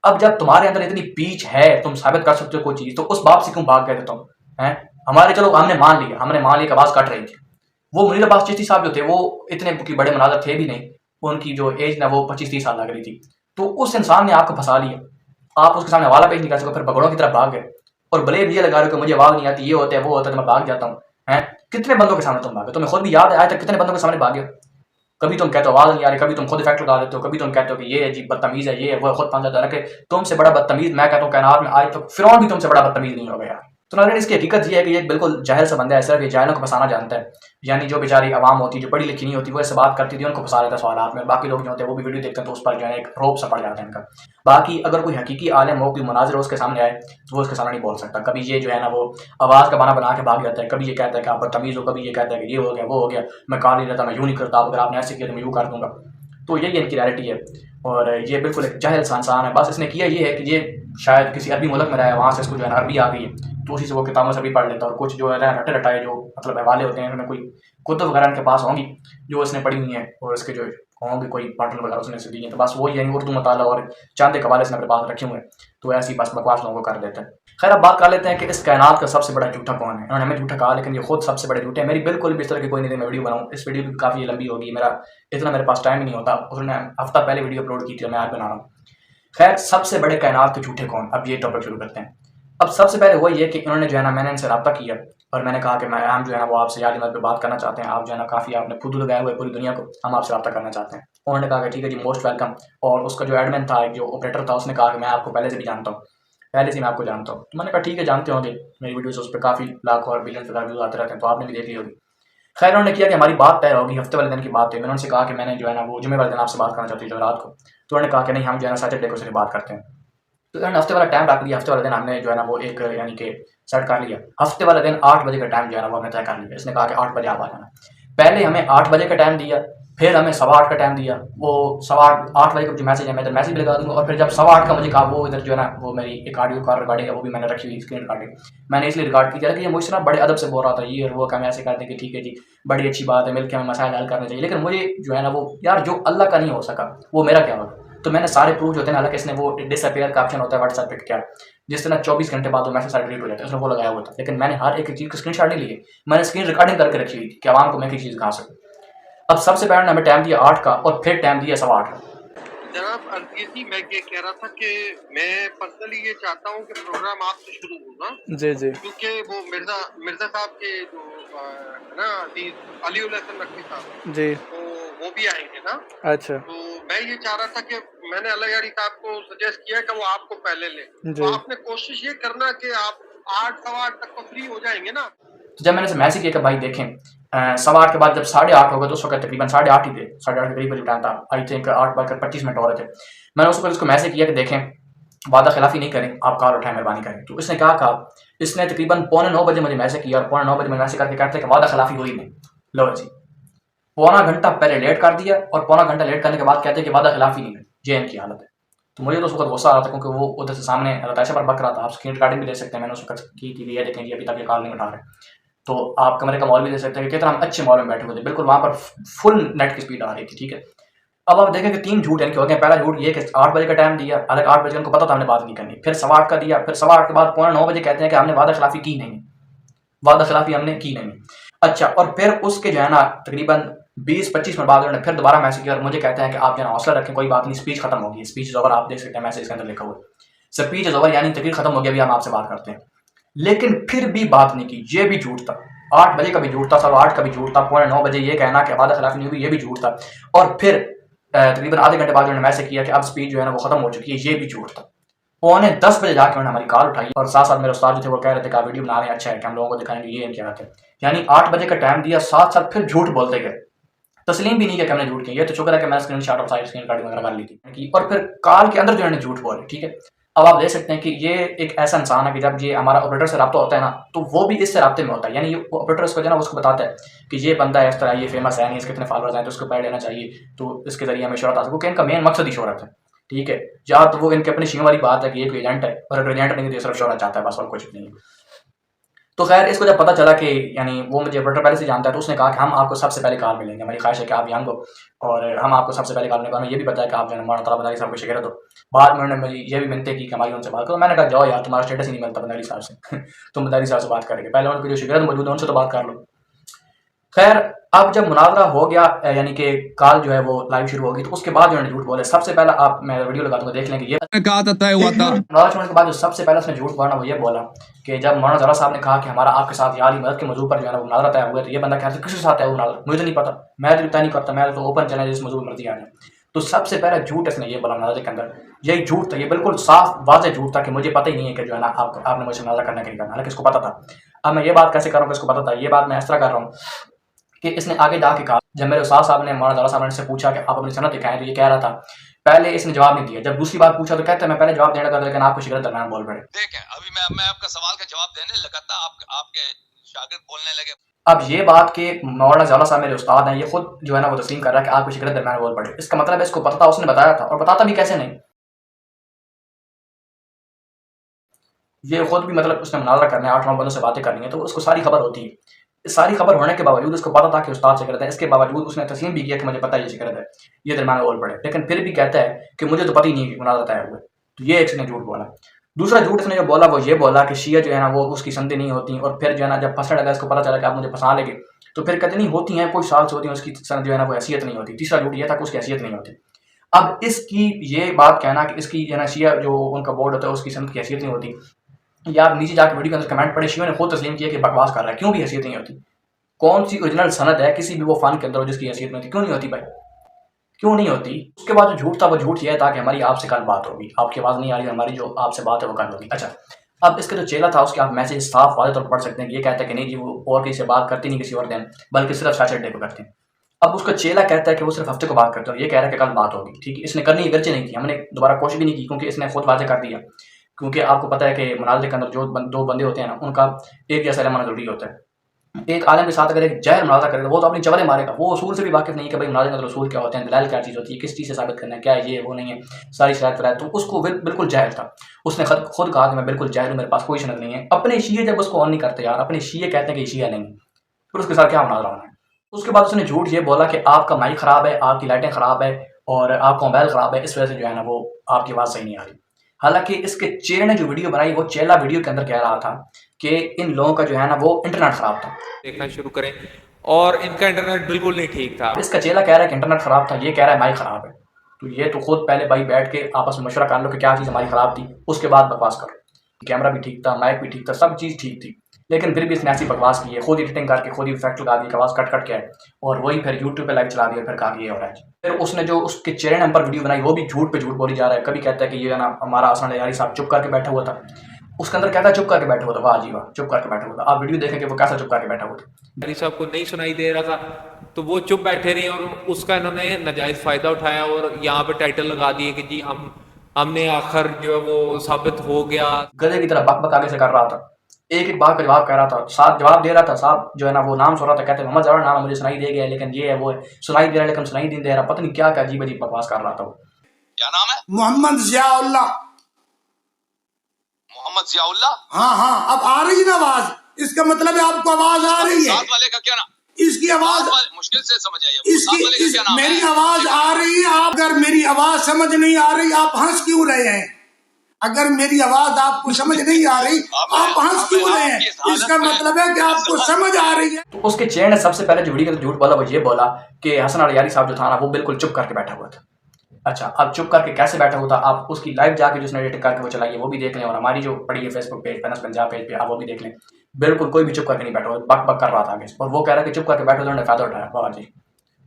C: अब जब तुम्हारे अंदर इतनी पीच है, तुम साबित कर सकते हो कोई चीज, तो उस बाप से क्यों भाग गए थे तुम? हैं हमारे, चलो हमने मान लिया कि आवाज कट रही थी। वो मुनीर अब्बास चिश्ती साहब जो थे वो इतने बड़े मुनाज़िर थे भी नहीं, उनकी जो एज ना वो 25-30 साल लग रही थी। तो उस इंसान ने आपको फंसा लिया, आप उसके सामने हवाला पेश नहीं कर सको, फिर भगोड़ों की तरफ भाग गए और ब्लेम ये लगा रहे हो कि मुझे आवाज नहीं आती, ये होता है वो होता है, तो मैं भाग जाता हूँ। हैं कितने बंदों के सामने तुम भागे? तुम्हें खुद भी याद है आज तक कितने बंदों के सामने भागे? कभी तुम कहते हो आवाज नहीं आ रही, कभी तुम खुद इफेक्ट लगा देते हो, कभी तुम कहते हो कि ये अजीब बदतमीज है, ये है, वो खुद फंस जाता है कि तुमसे बड़ा बदतमीज मैं कहता हूँ कायनात में आज तक फिरौन भी तुमसे बड़ा बदतमीज नहीं हो गया। तो नाज़रीन, इसकी हकीकत ये है कि ये बिल्कुल जाहिल सा बंदा है, सिर्फ ये जाहिलों को फंसाना जानता है, यानी जो बेचारी आवाम होती है, जो पढ़ी लिखी नहीं होती, वो ऐसे बात करती थी, उनको फंसा लेता है सवाल में। बाकी लोग जो होते हैं वो भी वीडियो देखते हैं तो उस पर जो है एक रोब सा पड़ जाता है इनका। बाकी अगर कोई हकीकी आलिम हो, कोई मुनाज़िर उसके सामने आए तो वो उसके सामने नहीं बोल सकता। कभी ये जो है ना वो आवाज़ का बहाना बना के भाग जाता है, कभी ये कहता है कि आप बदतमीज़ हो, कभी ये कहता है कि ये हो गया वो हो गया, मैं कहा नहीं रहता, मैं यूँ नहीं करता, अगर आपने ऐसे किया तो मैं यूँ कर दूँगा। तो यही इनकी रियलिटी है, और ये बिल्कुल एक जाहिल सा इंसान है। बस इसने किया ये है कि ये शायद किसी अरबी मुल्क में रहा है, वहाँ से इसको जो है ना अरबी आ गई है, तो उसी से वो किताबों से भी पढ़ लेता है, और कुछ जो है ना रटे रटाए जो मतलब हवाले होते हैं, उनमें कोई कुतुब वगैरह इनके पास होंगी जो इसने पढ़ी हुई हैं, और इसके जो होंगे कोई पार्टनर वगैरह उसने से दी हैं, तो बस वो यानी उर्दू मताला और चांद के हवाले इसने अपने पास रखे हुए हैं, तो ऐसी बस बकवास लोगों को कर देते हैं। खैर, अब बात कर लेते हैं कि इस कायनात का सबसे बड़ा झूठा कौन है। उन्होंने हमें झूठा कहा, लेकिन ये खुद सबसे बड़े झूठे हैं। मेरी बिल्कुल भी इस तरह की कोई नहीं थी मैं वीडियो बनाऊँ, इस वीडियो की काफ़ी लंबी होगी, मेरे पास टाइम ही नहीं होता। उन्होंने हफ्ता पहले वीडियो अपलोड की थी, मैं आज बना रहा हूँ। खैर, सबसे बड़े कायनात के झूठे कौन, अब ये टॉपिक शुरू करते हैं। अब सबसे पहले वही है कि इन्होंने जो है ना, मैंने इनसे रब्ता किया और मैंने कहा कि हम जो है ना वो आपसे याद पे बात करना चाहते हैं, आप जो है ना काफ़ी आपने फुदू लगाए हुए पूरी दुनिया को, हम आपसे रब्ता करना चाहते हैं। उन्होंने कहा कि ठीक है जी, मोस्ट वेलकम। और उसका जो एडमिन था, जो ऑपरेटर था, उसने कहा कि मैं आपको पहले से भी जानता हूँ, पहले से मैं आपको जानता हूँ। तो मैंने कहा ठीक है, जानते होंगे, मेरी वीडियोस उस पर काफ़ी लाखों और बिलियन व्यूज आते रहते हैं, तो आपने भी देख ली होगी। खैर, उन्होंने किया कि हमारी बात तय होगी, हफ्ते वाले दिन की बात है। मैंने उनसे कहा कि मैंने जो है ना वो जुमे वाले दिन आपसे बात करना चाहती हूँ, जो रात को। तो उन्होंने कहा कि नहीं, हम जो है ना सैटरडे को सिर्फ बात करते हैं। तो इन्होंने हफ्ते वाला टाइम रख लिया। हफ्ते वाले दिन हमने जो है ना वो एक यानी कि सेट कर लिया। हफ्ते वाले दिन 8 बजे का टाइम जो है ना वो हमने तय कर लिया। इसने कहा कि 8 बजे आप आ जाना। पहले हमें 8 बजे का टाइम दिया, फिर हमें 8:15 का टाइम दिया। वो 8:15 बजे का जो मैसेज है मैं इधर मैसेज भी लगा दूँगा, और फिर जब 8:15 का मुझे कहा वो इधर जो है ना वो मेरी एक ऑडियो कॉल रिकॉर्डिंग है वो भी मैंने रखी हुई स्क्रीन रिकॉर्डिंग मैंने इसलिए रिकॉर्ड की थी कि ये मुझसे ना बड़े अदब से बोल रहा था ये और वो कि हम ऐसे कहते हैं कि ठीक है जी बड़ी अच्छी बात है, मिलकर हमें मसाइल हल करने चाहिए। लेकिन मुझे जो है ना वो यार जो अल्लाह का नहीं हो सका वो मेरा क्या होगा। तो मैंने सारे प्रूफ जो होते हैं, हालांकि इसने वो डिसअपियर का ऑप्शन होता है व्हाट्सएप पे क्या जिस तरह 24 घंटे बाद वो मैसेज सारे डिलीट हो जाते हैं, उसने वो लगाया हुआ था। लेकिन मैंने हर एक चीज़ की स्क्रीनशॉट नहीं ली, मैंने स्क्रीन रिकॉर्डिंग करके रखी हुई थी कि आवाम को मैं किसी चीज़ कहा सकूँ। अब सबसे पहले हमें टाइम दिया 8 का और फिर टाइम दिया 8:15 का।
H: जनाब अर्जी मैं ये कह रहा था कि मैं पर्सनली ये चाहता हूँ कि प्रोग्राम आपसे शुरू होगा
I: जी जी,
H: क्योंकि वो मिर्जा साहब के जो है ना अली उल हसन नकवी साहब
I: जी,
H: तो वो भी आएंगे ना।
I: अच्छा
H: तो मैं ये चाह रहा था कि मैंने अल्लाह यारी साहब को सजेस्ट किया कि वो आपको पहले ले, तो आपने कोशिश ये करना कि आप 8 सवा 8 तक तो फ्री हो जाएंगे ना।
C: तो जब मैंने मैसेज किया कि भाई देखें 8:15 के बाद जब 8:30 हो गए तो उस वक्त तकरीबन 8:30 ही थे, 8:30 के करीब टाइम था। आई थिंक 8:25 हो रहे थे। मैंने उस वक्त उसको मैसेज किया कि देखें वादा खिलाफी नहीं करें, आप कॉल उठाएं मेहरबानी करें। तो इसने कहा इसने तकरीबन 8:45 बजे मुझे मैसेज किया और 8:45 बजे मैसेज करके कहते हैं कि वादा खिलाफी हुई नहीं। लो जी, पौना घंटा पहले लेट कर दिया और पौना घंटा लेट करने के बाद कहते हैं कि वादा खिलाफी नहीं है, ये इनकी हालत है। तो मुझे तो उस वक्त गुस्सा आ रहा था क्योंकि वो उधर से सामने रताशा पर बक रहा था। आप स्क्रीन रिकॉर्डिंग भी दे सकते हैं, मैंने उस वक्त की थी, ये देखें जी अभी तक ये कॉल नहीं उठा रहे। तो आप कमरे का मॉल भी दे सकते हैं कि कितना हम अच्छे मॉल में बैठे हुए थे, बिल्कुल वहाँ पर फुल नेट की स्पीड आ रही थी, ठीक है। अब आप देखें कि 3 झूठ इनके हो गए। पहला झूठ ये कि 8 बजे का टाइम दिया, हालांकि 8 बजे उनको पता था हमने बात नहीं करनी। फिर 8:15 का दिया, फिर 8:15 के बाद 8:45 बजे कहते हैं कि हमने वादा खिलाफी की नहीं, वादा खिलाफी हमने की नहीं। अच्छा, और फिर उसके जो है ना तकरीबन 20-25 मिनट बाद उन्होंने फिर दोबारा मैसेज किया और मुझे कहते हैं कि आप जो है हौसला रखें, कोई बात नहीं, स्पीच खत्म होगी, स्पीच इज ओवर। आप देख सकते हैं मैसेज के अंदर लिखा हुआ स्पीच इज ओवर, यानी तकरीर खत्म हो गया, अभी हम आपसे बात करते हैं। लेकिन फिर भी बात नहीं की, ये भी झूठ था। 8 बजे का भी झूठ था, 8:15 का भी झूठ था, 9:15 बजे ये कहना कि वादा खिलाफी नहीं हुई, ये भी झूठ था। और फिर तकरीबन आधे घंटे बाद उन्होंने मैसेज किया कि अब स्पीच जो है ना वो खत्म हो चुकी है, ये भी झूठ था। 9:45 बजे जाकर उन्होंने हमारी कॉल उठाई और साथ साथ मेरे उस्ताद जो थे वो कह रहे थे कि आप वीडियो बना रहे हैं, अच्छा है कि हम लोगों को दिखाएंगे, ये इनकी बात है। यानी 8 बजे का टाइम दिया, साथ साथ फिर झूठ बोलते गए, तस्लीम भी नहीं किया कि हमने झूठ किया। ये तो शुक्र है कि मैंने स्क्रीनशॉट और साइड स्क्रीन रिकॉर्डिंग वगैरह कर ली थी। और फिर कॉल के अंदर जो इन्होंने झूठ बोले, ठीक है। अब आप देख सकते हैं कि ये एक ऐसा इंसान है कि जब ये हमारा ऑपरेटर से रब्ता होता है ना तो वो भी इससे रब्ते में होता है। यानी ये ऑपरेटर उसको जो है ना उसको बताता है कि ये बंदा है इस तरह, ये फेमस है, नहीं इसके कितने फॉलोअर्स हैं तो उसको पढ़ लेना चाहिए, तो इसके जरिए हमें शोहरत आ सके, क्योंकि इनका मेन मकसद ही शोहरत है, ठीक है। या तो वो इनके अपनी शीम वाली बात है कि एक एजेंट है और अगर एजेंट नहीं तो सिर्फ शोहरत चाहता है, बस और कुछ नहीं। तो खैर इसको जब पता चला कि यानी वो मुझे ऑपरेटर पहले से जानता है तो उसने कहा कि हम आपको सबसे पहले कॉल मिलेंगे, हमारी ख्वाहिश है कि आप यंग हो और हम आपको सबसे पहले कॉल मिलेंगे। हमें ये भी पता है कि आप जो है मौलाना तला बंदारी साहब को शिकायत हो। बाद में उन्होंने मुझे ये भी मिलते की कि हमारी उनसे बात करो। मैंने कहा जाओ यार, तुम्हारा स्टेटस ही नहीं मिलता बंदारी साहब से तुम बंदारी साहब से बात करेंगे, पहले उनकी जो शिकायत मौजूद है उनसे तो बात कर लो। खैर अब जब मुनाजरा हो गया यानी कि कॉल जो है वो लाइव शुरू होगी तो उसके बाद जो झूठ बोले, सबसे पहला आप मैं वीडियो लगा दूंगा देख लेंगे। ये
D: कहा था तय हुआ था
C: मुनाजरा छोड़ने के बाद जो सबसे पहले उसने झूठ बोला वो ये बोला कि जब मौलाना जरा साहब ने कहा कि हमारा आपके साथ यारी मदद के मौजूद पर जो है ना वो मुनाजरा तय हुआ, तो ये बंदा कहता है किसके साथ है वो मुनाजरा, मुझे तो नहीं पता, मैं तो तय नहीं करता, मैं तो ओपन चैनल जिस मौजूद मर्जी आ जाए। तो सबसे पहला झूठ इसने ये बोला मुनाजरे के अंदर, यही झूठ था, ये बिल्कुल साफ वाज़ेह झूठ था कि मुझे पता ही नहीं है कि जो है ना आपने मुझे मुनाजरा करना नहीं करना, हालांकि इसको पता था। अब मैं ये बात कैसे कर रहा हूँ कि इसको पता था, ये बात मैं इस तरह कर रहा हूँ कि इसने आगे जाके कहा, जब मेरे उस्ताद साहब ने मौलाना जरा साहब ने से पूछा कि आप अपनी सनत दिखाएं, तो ये कह रहा था, पहले इसने जवाब नहीं दिया, जब दूसरी बार पूछा तो कहता है मैं पहले जवाब देने का था लेकिन आपको शिकायत दरमियान बोल पड़े।
B: देखें अभी मैं आपका सवाल का जवाब देने लगा था, आपके शागिर्द बोलने लगे।
C: अब ये बात कि मौलाना जरा साहब मेरे उस्ताद हैं, ये खुद जो है ना वो तस्लीम कर रहा है कि आपको शिकायत दरमियान बोल पड़े, इसका मतलब है इसको पता था, उसने बताया था, और बताता भी कैसे नहीं, ये खुद भी मतलब उसने मुनाजरा करना है, 8-9 बंदों से बातें करनी है तो उसको सारी खबर होती है। सारी खबर होने के बावजूद उसको पता था कि उस्ताद शिकायत है, इसके बावजूद उसने तस्लीम भी किया कि मुझे पता है ये शिकायत है, ये दरमियान बोल पड़े, लेकिन फिर भी कहता है कि मुझे तो पता ही नहीं कि मुनाजरा तय हुआ। तो ये इसने झूठ बोला। दूसरा झूठ इसने जो बोला वो ये बोला कि शिया जो है ना वो उसकी संधि नहीं होती, और फिर जो है ना जब फंसने लगा इसको पता चला कि आप मुझे फंसा लेंगे तो फिर कहते नहीं होती हैं, कोई साल से होती है, उसकी संधि जो है ना वो हैसियत नहीं होती। तीसरा झूठ ये था कि उसकी हैसियत नहीं होती। अब इसकी ये बात कहना कि इसकी जो है ना शिया जो उनका बोर्ड होता है उसकी संध की हैसियत नहीं होती, या आप नीचे जाकर वीडियो के अंदर कमेंट पढ़े, शिया ने खुद तस्लीम किया कि बकवास कर रहा है, क्यों भी हैसियत नहीं होती। कौन सी ओरिजिनल सनद है किसी भी वो फन के अंदर जिसकी हैसियत नहीं होती, क्यों नहीं होती भाई, क्यों नहीं होती। उसके बाद जो झूठ था वो झूठ यह था कि हमारी आपसे कल बात होगी, आपकी आवाज़ नहीं आ रही, हमारी जो आपसे बात है वो कल होगी। अच्छा, अब इसका जो चेला था उसके आप मैसेज साफ वाज़ेह तौर पर पढ़ सकते हैं कि ये कहता है कि नहीं जी वो और किसी से बात करती नहीं किसी और दिन, बल्कि सिर्फ सैटरडे को करते हैं। अब उसका चेला कहता है कि वो सिर्फ हफ्ते को बात करता है, ये कह रहा है कि कल बात होगी, ठीक है। इसने करनी अगरचे नहीं की, हमने दोबारा कोशिश भी नहीं की क्योंकि इसने खुद वाजे कर दिया, क्योंकि आपको पता है कि मुनाज़रे के अंदर जो दो बंदे होते हैं ना, उनका एक जैसा रहना जरूरी होता है। एक आलम के साथ अगर एक जहर मुनाज़रा करेगा वो तो अपनी चवले मारेगा, वो उसूल से भी वाकिफ नहीं कि भाई मुनाज़रे का उसूल क्या होते हैं, दलाल क्या चीज़ होती है, किस चीज़ से साबित करना है, क्या है ये वो नहीं है, सारी शराइत पर है। तो उसको बिल्कुल जाहिल था, उसने खुद कहा कि मैं बिल्कुल जाहिल हूँ, मेरे पास कोई सनद नहीं है। अपने शीए जब उसको ऑन नहीं करते यार, अपने शीए कहते हैं कि शीया नहीं, फिर उसके साथ क्या मुनाज़रा होना है। उसके बाद उसने झूठ ये बोला कि आपका माइक ख़राब है, आपकी लाइटें ख़राब है और आपका मोबाइल ख़राब है, इस वजह से जो है ना वो आपकी आवाज़ सही नहीं आ रही। हालांकि इसके चेले ने जो वीडियो बनाई वो चेला वीडियो के अंदर कह रहा था कि इन लोगों का जो है ना वो इंटरनेट ख़राब था।
I: देखना शुरू करें और इनका इंटरनेट बिल्कुल नहीं ठीक था।
C: इसका चेला कह रहा है कि इंटरनेट ख़राब था, ये कह रहा है माइक ख़राब है। तो ये तो खुद पहले भाई बैठ के आपस में मशवरा कर लो कि क्या चीज़ हमारी ख़राब थी, उसके बाद बकवास करो। कैमरा भी ठीक था, माइक भी ठीक था, सब चीज़ ठीक थी, लेकिन फिर भी इसने ऐसी बकवास की है, खुद एडिटिंग करके खुद ही इफेक्ट लगा दी, आवाज़ कट के है और वही फिर यूट्यूब पे लाइव चला दिया, फिर कहा ये हो रहा है। फिर उसने जो उसके चेहरे नंबर वीडियो बनाई वो भी झूठ पे झूठ बोली जा रहा है। कभी कहता है कि ये ना हमारा हसन यारी साहब चुप करके बैठा हुआ था, उसके अंदर कहता है चुप करके बैठा हुआ था, वाह जी वाह चुप करके बैठा हुआ था। आप वीडियो देखेंगे वो कैसा चुप करके बैठा हुआ था।
I: यारी साहब को नहीं सुनाई दे रहा था तो वो चुप बैठे रहे और उसका इन्होंने नाजायज फ़ायदा उठाया और यहाँ पे टाइटल लगा दिए कि जी हमने आखिर जो है वो साबित हो गया।
C: गधे की तरह बक आगे से कर रहा था, एक एक बात का जवाब कह रहा था, साथ जवाब दे रहा था। साहब जो है ना वो नाम सुन रहा था, कहते मोहम्मद जवाहर नाम मुझे सुनाई दे गया, लेकिन ये है वो है, सुनाई दे रहा है लेकिन सुनाई नहीं दे रहा, पता नहीं क्या क्या अजीब अजीब बकवास कर रहा था।
B: क्या नाम है?
J: मोहम्मद जियाउल्लाह।
B: मोहम्मद जियाउल्लाह?
J: हाँ, अब आ रही है ना आवाज, इसका मतलब है आपको आवाज आ रही है।
B: साथ वाले का क्या नाम?
J: इसकी आवाज
B: मुश्किल से समझ आइए,
J: मेरी आवाज आ रही है। आप अगर मेरी आवाज समझ नहीं आ रही आप हंस क्यों रहे हैं? अगर मेरी आवाज आपको समझ नहीं आ रही आप हंस क्यों रहे हैं? इसका मतलब है कि आपको समझ आ रही है।
C: तो उसके चेहरे ने सबसे पहले जो वीडियो के झूठ बोला वो ये बोला कि हसन अली यारी साहब जो था ना वो बिल्कुल चुप करके बैठा हुआ था। अच्छा, अब चुप करके कैसे बैठा हुआ था आप उसकी लाइव जाके जिसने एडिट करके वो चलाई है वो भी देख लें, और हमारी जो पड़ी है Facebook page penis Punjab page पे आप वो भी देख लें। बिल्कुल कोई भी चुप करके नहीं बैठा हुआ, बक बक कर रहा था आगे, और वो कह रहा है कि चुप करके बैठो, उन्होंने फायदा उठाया। वाह जी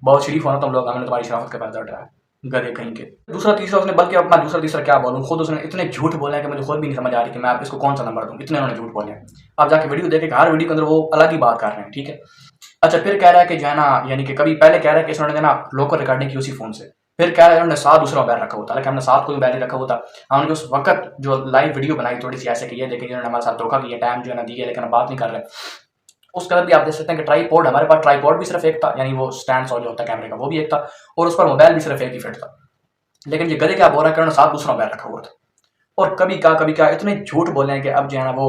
C: बहुत शरीफ होना तुम लोग, हमने तुम्हारी शराफत का फायदा उठाया, गधे कहीं के। दूसरा तीसरा उसने, बल्कि अपना दूसरा तीसरा क्या बोलूँ, खुद उसने इतने झूठ बोले हैं कि मुझे खुद भी नहीं समझ आ रही कि मैं आप इसको कौन सा नंबर दूँ, इतने उन्होंने झूठ बोले हैं। आप जाके वीडियो देखें, हर वीडियो के अंदर वो अलग ही बात कर रहे हैं, ठीक है। अच्छा, फिर कह रहा है कि जो है ना, यानी कि कभी पहले कह रहा है कि इसने ना लोकल रिकॉर्डिंग की उसी फोन से, फिर कह रहा है उन्होंने साथ दूसरा मोबाइल रखा हुआ था, लेकिन हमने साथ कोई मोबाइल नहीं रखा हुआ था। हमने उस वक्त जो लाइव वीडियो बनाई थोड़ी सी ऐसे की है, लेकिन इन्होंने हमारे साथ धोखा किया, टाइम जो है ना दिया, लेकिन हम बात नहीं कर रहे। उसके अंदर भी आप देख सकते हैं कि ट्राईपॉड, हमारे पास ट्राईपॉड भी सिर्फ एक था, यानी वो स्टैंड जो होता है कैमरे का वो भी एक था, और उस पर मोबाइल भी सिर्फ एक ही फिट था। लेकिन ये गधे क्या बोल रहा है कि उन्होंने साथ दूसरा मोबाइल रखा हुआ था, और कभी क्या इतने झूठ बोले हैं कि अब जो है ना वो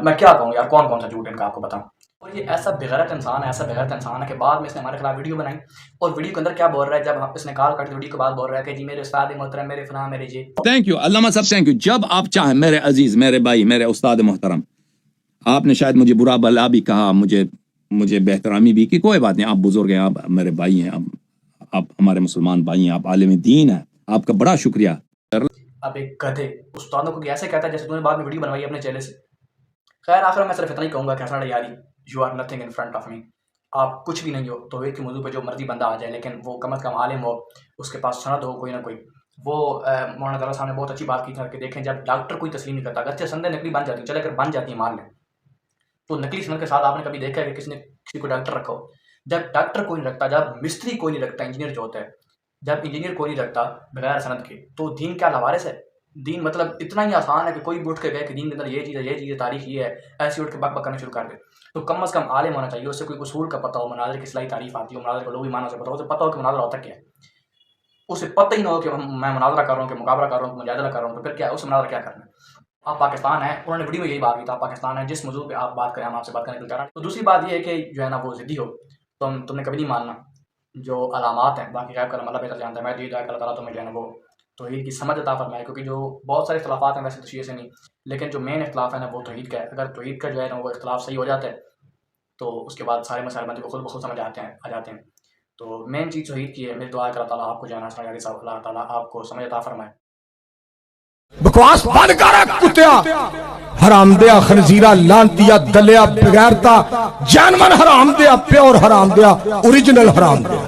C: मैं क्या कहूँ यार, कौन कौन सा झूठ इनका आपको बताऊँ। और ये ऐसा बेगैरत इंसान है, कि बाद में इसने हमारे खिलाफ वीडियो बनाई, और वीडियो के अंदर क्या बोल रहा है, जब इसने कॉल काटी वीडियो के बाद बोल रहा है कि जी मेरे उस्ताद मोहतरम, मेरे फलां, मेरे जी।
D: थैंक यू अल्लामा साहब, थैंक यू। जब आप चाहें मेरे अजीज, मेरे भाई, मेरे उस्ताद मोहतरम, आपने शायद मुझे बुरा भला भी कहा, मुझे बेहतरामी भी की, कोई बात नहीं, आप बुजुर्ग हैं, आप मेरे भाई हैं, आप हमारे मुसलमान भाई हैं, आप आलिम दीन हैं, आपका बड़ा शुक्रिया।
C: अब एक गधे उस्तादों को ऐसे कहता है जैसे तुमने बाद में वीडियो बनवाई अपने चेहरे से। खैर आखिर मैं सिर्फ इतना ही कहूँगा कि हसन अली यारी, you are nothing in front of me, आप कुछ भी नहीं हो। तौहीद के मौजू पर जो मर्जी बंदा आ जाए, लेकिन वो कम अज़ कम आलिम हो, उसके पास सनद हो कोई ना कोई। वो मौलाना दर्रा साहब ने बहुत अच्छी बात की था कि देखें, जब डॉक्टर कोई तस्लीम नहीं करता, अगरचे संदेह नकली बन जाती है, चले अगर बन जाती है मान लें, तो नकली सनद के साथ आपने कभी देखा है कि किसी को डॉक्टर रखा हो? जब डॉक्टर कोई नहीं रखता, जब मिस्त्री कोई नहीं रखता, इंजीनियर जो होता है, जब इंजीनियर कोई नहीं रखता बगैर सनद के, तो दीन क्या लवारिस है? दीन मतलब इतना ही आसान है कि कोई भी उठ के गए कि दीन के अंदर ये चीज़ है, तारीख ये है, ऐसे उठ के बक करना शुरू कर दे। तो कम अज़ कम आलिम होना चाहिए, उससे कोई उसूल का पता हो, मनाज़र की इस्लाही तारीफ आती हो, मनाज़र को लोग भी माना से पता हो, उसे पता हो कि मनाज़रा होता क्या है। उसे पता ही ना हो कि मैं मनाज़रा कर रहा हूँ, कि मुकाबला कर रहा हूँ, मुजादला कर रहा हूँ, तो फिर क्या है, उस मनाज़रा क्या करना है। आप पाकिस्तान है, उन्होंने वीडियो में यही बात की था, आप पाकिस्तान है, जिस मौजूद पे आप बात करें हम आपसे बात करने के लिए तैयार हैं। तो दूसरी बात ये है कि जो है ना वो ज़िद्दी हो, तो तुमने कभी नहीं मानना जो अलामात हैं, बाकी गैब का अल्लाह बेहतर जानता है। मैं तो अल्लाह ताला तुम्हें जो है ना वो तौहीद की समझ अता फरमाए, क्योंकि जो बहुत सारे इख्तिलाफ़ात हैं वैसे तो शीये से नहीं, लेकिन जो मेन इख्तिलाफ़ है ना वो तौहीद का है। अगर तौहीद का जो है ना वो इख्तिलाफ़ सही हो जाता है तो उसके बाद सारे मसाइल बंदे को खुद ब खुद समझ आ जाते हैं। तो मेन चीज़ तौहीद की है। मेरी दुआ है कि अल्लाह ताला आपको जो है ना अल्लाह ताला आपको समझ अता फरमाए।
K: बकवास बंद कर कुत्तिया, हरामदिया, खनजीरा, लांतिया, दलिया, बगैरता, जानवर हरामदिया, प्योर हरामदिया, ओरिजिनल हरामदिया।